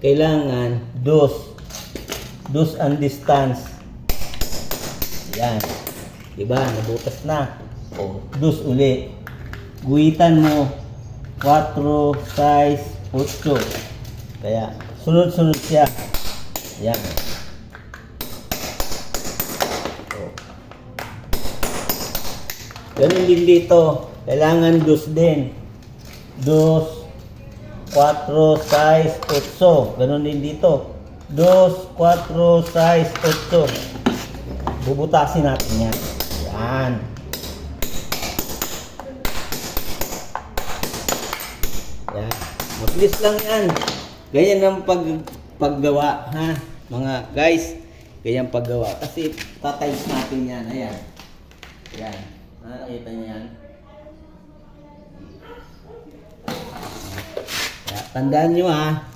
kailangan dos ang distance. Yan. Diba? Nabutas na. O, dos uli. Guhitan mo 4, 6, 8. Kaya, sunod-sunod siya. Yan. O. Ganun din dito. Kailangan dos din. 2, 4, 6, 8. Ganun din dito. 2, 4, 6, 8. Bubutasin natin yan. Yan. Yan. Mabilis lang yan. Ganyan ang paggawa, ha? Mga guys, ganyan paggawa. Kasi tatiles natin yan. Ayan. Yan. Nakita niyo yan. Tandaan nyo, ha.